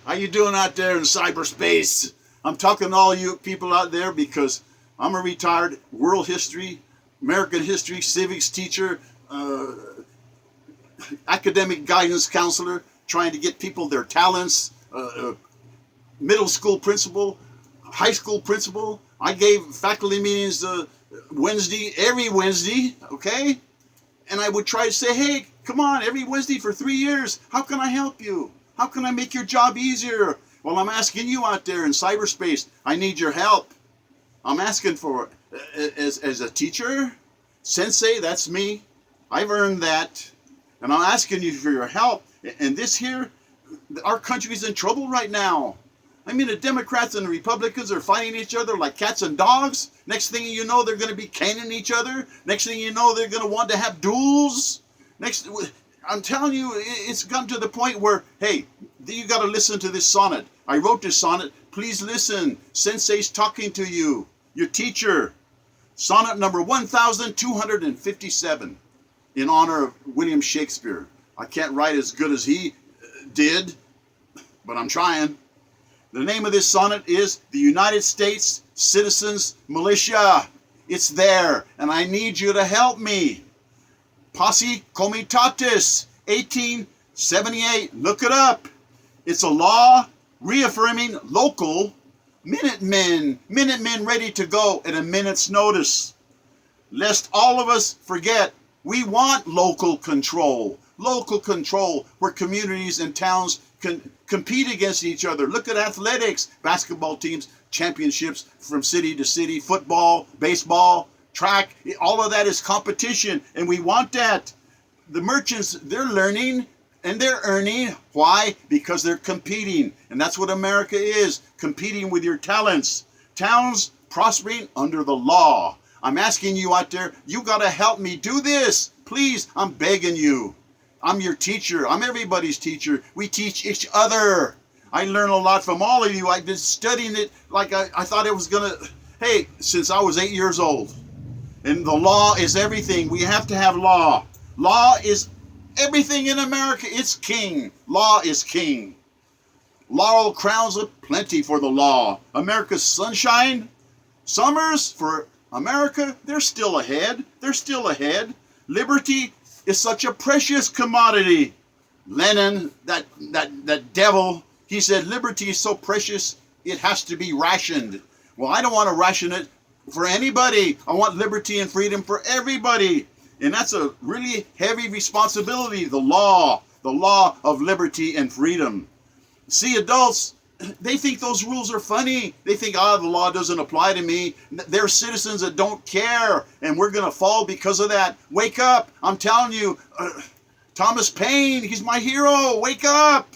How you doing out there in cyberspace? I'm talking to all you people out there because I'm a retired world history, American history, civics teacher, academic guidance counselor, trying to get people their talents, middle school principal, high school principal. I gave faculty meetings every Wednesday, okay? And I would try to say, hey, come on, every Wednesday for 3 years, how can I help you? How can I make your job easier? Well, I'm asking you out there in cyberspace. I need your help. I'm asking for it. As a teacher, sensei, that's me. I've earned that. And I'm asking you for your help. And this here, our country's in trouble right now. I mean, the Democrats and the Republicans are fighting each other like cats and dogs. Next thing you know, they're going to be caning each other. Next thing you know, they're going to want to have duels. I'm telling you, it's gotten to the point where, hey, you got to listen to this sonnet. I wrote this sonnet. Please listen. Sensei's talking to you. Your teacher. Sonnet number 1257 in honor of William Shakespeare. I can't write as good as he did, but I'm trying. The name of this sonnet is The United States Citizens Militia. It's there, and I need you to help me. Posse Comitatus, 1878. Look it up. It's a law reaffirming local Minutemen. Minutemen ready to go at a minute's notice. Lest all of us forget, we want local control. Local control where communities and towns can compete against each other. Look at athletics, basketball teams, championships from city to city, football, baseball, track. All of that is competition, and we want that. The merchants, they're learning and they're earning. Why? Because they're competing. And that's what America is, competing with your talents. Towns prospering under the law. I'm asking you out there, you got to help me do this. Please, I'm begging you. I'm your teacher. I'm everybody's teacher. We teach each other. I learn a lot from all of you. I've been studying it like I thought it was going to, hey, since I was 8 years old. And the law is everything. We have to have law. Law is everything in America. It's king. Law is king. Laurel crowns aplenty for the law. America's sunshine, summers for America, they're still ahead. They're still ahead. Liberty is such a precious commodity. Lenin, that devil, he said liberty is so precious it has to be rationed. Well, I don't want to ration it for anybody. I want liberty and freedom for everybody. And that's a really heavy responsibility, the law of liberty and freedom. See, adults, they think those rules are funny. They think, the law doesn't apply to me. They're citizens that don't care, and we're going to fall because of that. Wake up. I'm telling you, Thomas Paine, he's my hero. Wake up.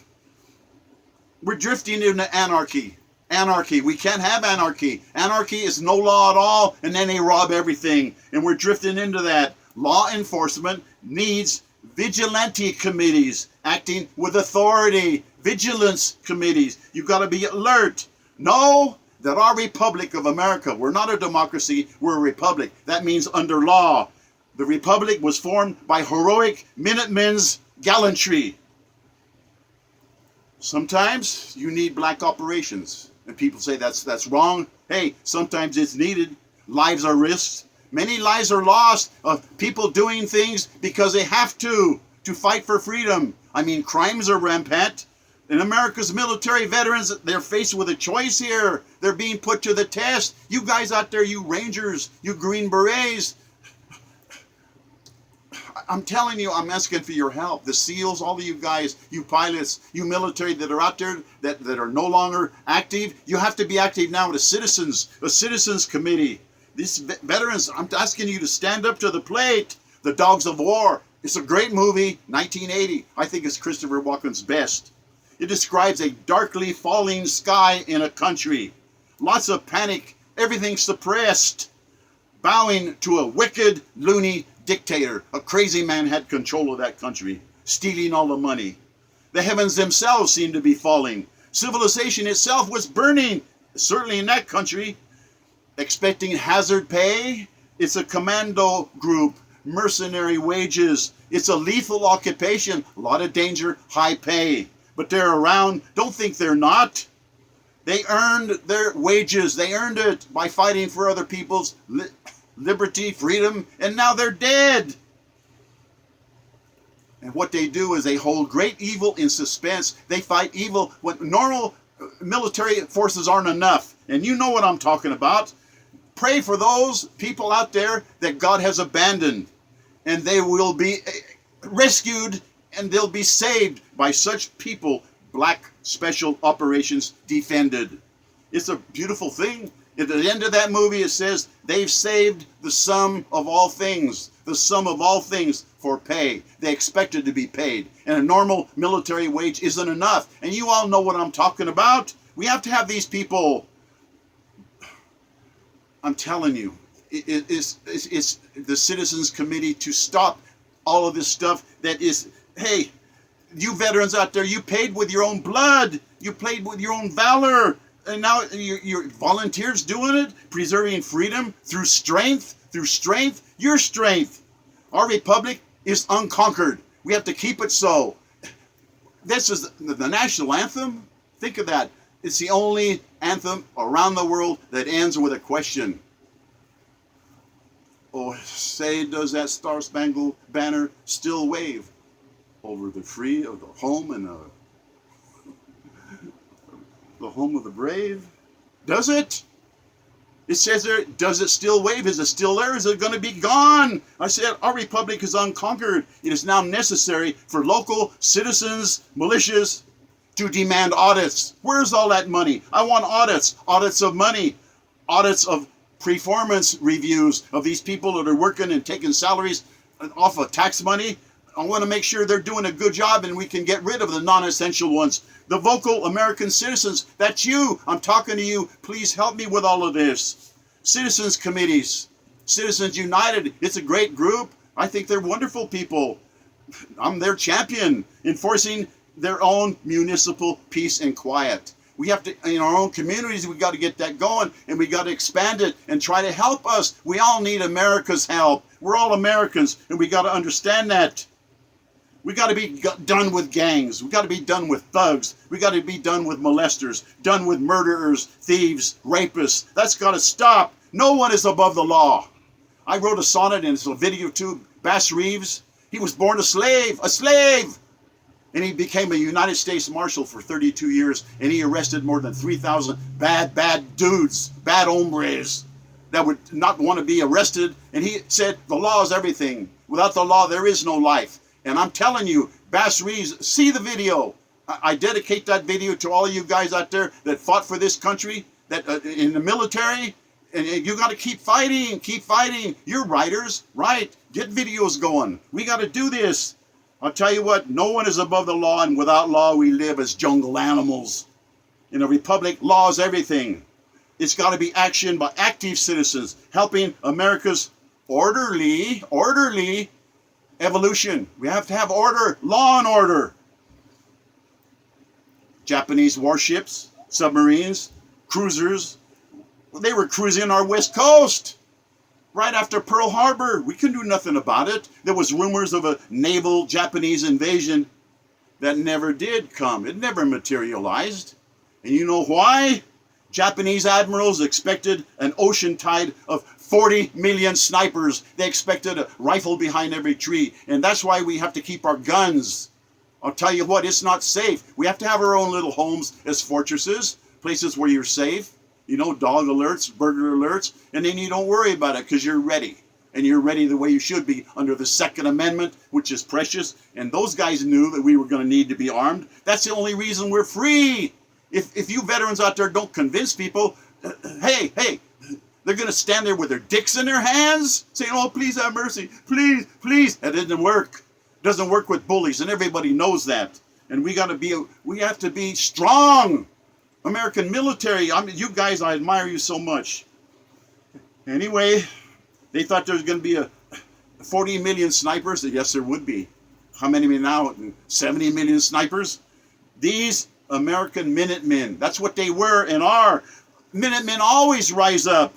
We're drifting into anarchy. Anarchy. We can't have anarchy. Anarchy is no law at all, and then they rob everything, and we're drifting into that. Law enforcement needs vigilante committees acting with authority. Vigilance committees. You've got to be alert. Know that our Republic of America, we're not a democracy, we're a republic. That means under law. The republic was formed by heroic Minutemen's gallantry. Sometimes you need black operations, and people say that's wrong. Hey, sometimes it's needed. Lives are risked. Many lives are lost of people doing things because they have to fight for freedom. I mean, crimes are rampant. And America's military veterans, they're faced with a choice here. They're being put to the test. You guys out there, you Rangers, you Green Berets, I'm telling you, I'm asking for your help. The SEALs, all of you guys, you pilots, you military that are out there that are no longer active, you have to be active now with a citizens committee. These veterans, I'm asking you to stand up to the plate. The Dogs of War. It's a great movie, 1980. I think it's Christopher Walken's best. It describes a darkly falling sky in a country. Lots of panic, everything suppressed. Bowing to a wicked, loony dictator. A crazy man had control of that country, stealing all the money. The heavens themselves seemed to be falling. Civilization itself was burning, certainly in that country. Expecting hazard pay? It's a commando group, mercenary wages. It's a lethal occupation, a lot of danger, high pay. but they're around. Don't think they're not. They earned their wages. They earned it by fighting for other people's liberty, freedom, and now they're dead. And what they do is they hold great evil in suspense. They fight evil when normal military forces aren't enough. And you know what I'm talking about. Pray for those people out there that God has abandoned. And they will be rescued and they'll be saved by such people. Black Special Operations Defended. It's a beautiful thing. At the end of that movie it says they've saved the sum of all things. The sum of all things for pay. They expected to be paid. And a normal military wage isn't enough. And you all know what I'm talking about. We have to have these people. I'm telling you, it's the Citizens Committee to stop all of this stuff that is, hey, you veterans out there, you paid with your own blood. You paid with your own valor. And now you're volunteers doing it, preserving freedom through strength, your strength. Our republic is unconquered. We have to keep it so. This is the national anthem. Think of that. It's the only anthem around the world that ends with a question. Oh, say, does that star-spangled banner still wave over the free of the home and the home of the brave? Does it? It says there, does it still wave? Is it still there? Is it going to be gone? I said, our republic is unconquered. It is now necessary for local citizens, militias, to demand audits. Where's all that money? I want audits. Audits of money. Audits of performance reviews of these people that are working and taking salaries off of tax money. I want to make sure they're doing a good job and we can get rid of the non-essential ones. The vocal American citizens, that's you. I'm talking to you. Please help me with all of this. Citizens committees, Citizens United, it's a great group. I think they're wonderful people. I'm their champion, enforcing their own municipal peace and quiet. We have to, in our own communities, we got to get that going, and we got to expand it and try to help us. We all need America's help. We're all Americans, and we got to understand that. We got to be done with gangs. We got to be done with thugs. We got to be done with molesters, done with murderers, thieves, rapists. That's got to stop. No one is above the law. I wrote a sonnet, and it's a video too. Bass Reeves, he was born a slave. And he became a United States Marshal for 32 years, and he arrested more than 3,000 bad dudes, bad hombres that would not want to be arrested. And he said, the law is everything. Without the law, there is no life. And I'm telling you, Bass Reeves, see the video. I dedicate that video to all of you guys out there that fought for this country, that in the military. And you got to keep fighting, keep fighting. You're writers, right? Get videos going. We got to do this. I'll tell you what, no one is above the law, and without law we live as jungle animals. In a republic, law is everything. It's got to be action by active citizens, helping America's orderly evolution. We have to have order, law and order. Japanese warships, submarines, cruisers, they were cruising our west coast right after Pearl Harbor. We couldn't do nothing about it. There was rumors of a naval Japanese invasion that never did come. It never materialized. And you know why? Japanese admirals expected an ocean tide of 40 million snipers. They expected a rifle behind every tree. And that's why we have to keep our guns. I'll tell you what, it's not safe. We have to have our own little homes as fortresses, places where you're safe. You know, dog alerts, burglar alerts, and then you don't worry about it because you're ready. And you're ready the way you should be under the Second Amendment, which is precious. And those guys knew that we were going to need to be armed. That's the only reason we're free. If you veterans out there don't convince people, hey, they're going to stand there with their dicks in their hands saying, oh, please have mercy, please. That doesn't work. It doesn't work with bullies, and everybody knows that. And we have to be strong. American military, you guys, I admire you so much. Anyway, they thought there was going to be a 40 million snipers. Yes, there would be. How many now? 70 million snipers? These American Minutemen, that's what they were and are. Minutemen always rise up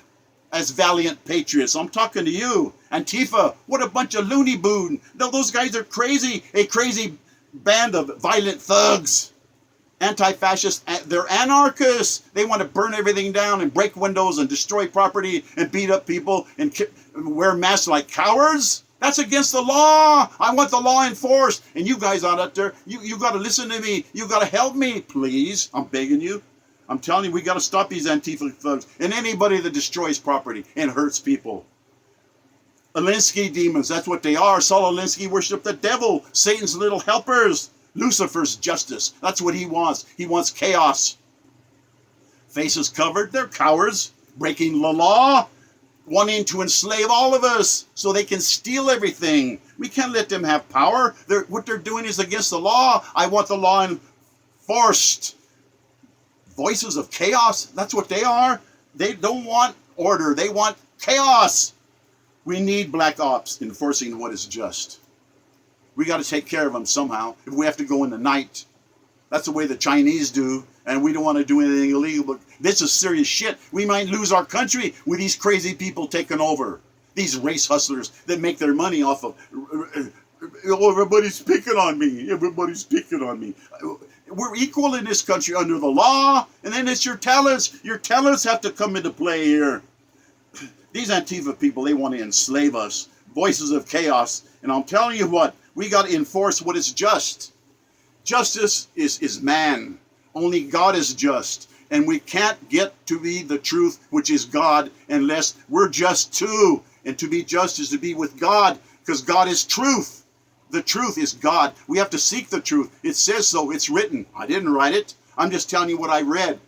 as valiant patriots. I'm talking to you. Antifa, what a bunch of loony boon. Those guys are crazy. A crazy band of violent thugs. anti-fascists, they're anarchists. They want to burn everything down and break windows and destroy property and beat up people and wear masks like cowards. That's against the law. I want the law enforced. And you guys out there, you got to listen to me. You got to help me, please. I'm begging you. I'm telling you, we got to stop these Antifa thugs and anybody that destroys property and hurts people. Alinsky demons, that's what they are. Saul Alinsky worshiped the devil, Satan's little helpers. Lucifer's justice, that's what he wants. He wants chaos. Faces covered, they're cowards, breaking the law, wanting to enslave all of us so they can steal everything. We can't let them have power. What they're doing is against the law. I want the law enforced. Voices of chaos, that's what they are. They don't want order, they want chaos. We need black ops enforcing what is just. We got to take care of them somehow. If we have to go in the night, that's the way the Chinese do, and we don't want to do anything illegal. But this is serious shit. We might lose our country with these crazy people taking over. These race hustlers that make their money off of, oh, everybody's picking on me. Everybody's picking on me. We're equal in this country under the law, and then it's your talents. Your talents have to come into play here. These Antifa people, they want to enslave us. Voices of chaos. And I'm telling you what, we got to enforce what is just. Justice is man. Only God is just. And we can't get to be the truth, which is God, unless we're just too. And to be just is to be with God, because God is truth. The truth is God. We have to seek the truth. It says so. It's written. I didn't write it. I'm just telling you what I read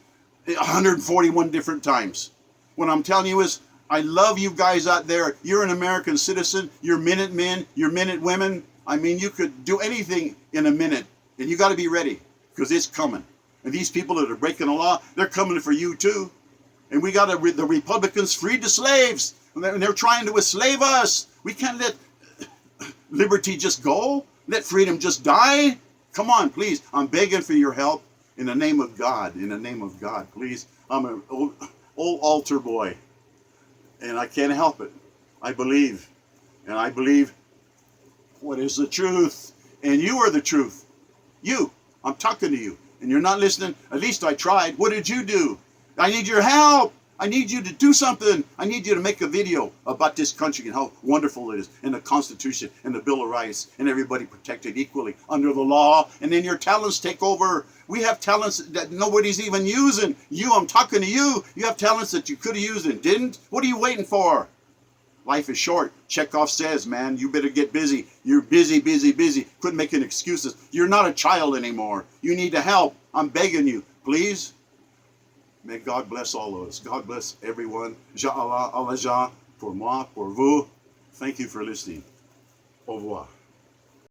141 different times. What I'm telling you is, I love you guys out there. You're an American citizen. You're Minutemen. You're Minutewomen. I mean, you could do anything in a minute. And you got to be ready, because it's coming. And these people that are breaking the law, they're coming for you too. And we got to, the Republicans freed the slaves. And they're trying to enslave us. We can't let liberty just go. Let freedom just die. Come on, please. I'm begging for your help in the name of God. In the name of God, please. I'm an old altar boy. And I can't help it. I believe. And I believe what is the truth. And you are the truth. You. I'm talking to you. And you're not listening. At least I tried. What did you do? I need your help. I need you to do something. I need you to make a video about this country and how wonderful it is, and the Constitution and the Bill of Rights, and everybody protected equally under the law. And then your talents take over. We have talents that nobody's even using. You, I'm talking to you. You have talents that you could have used and didn't. What are you waiting for? Life is short. Chekhov says, man, you better get busy. You're busy, busy, busy. Quit making excuses. You're not a child anymore. You need to help. I'm begging you. Please. May God bless all of us. God bless everyone. Ja Allah, Allah Ja, pour moi, pour vous. Thank you for listening. Au revoir.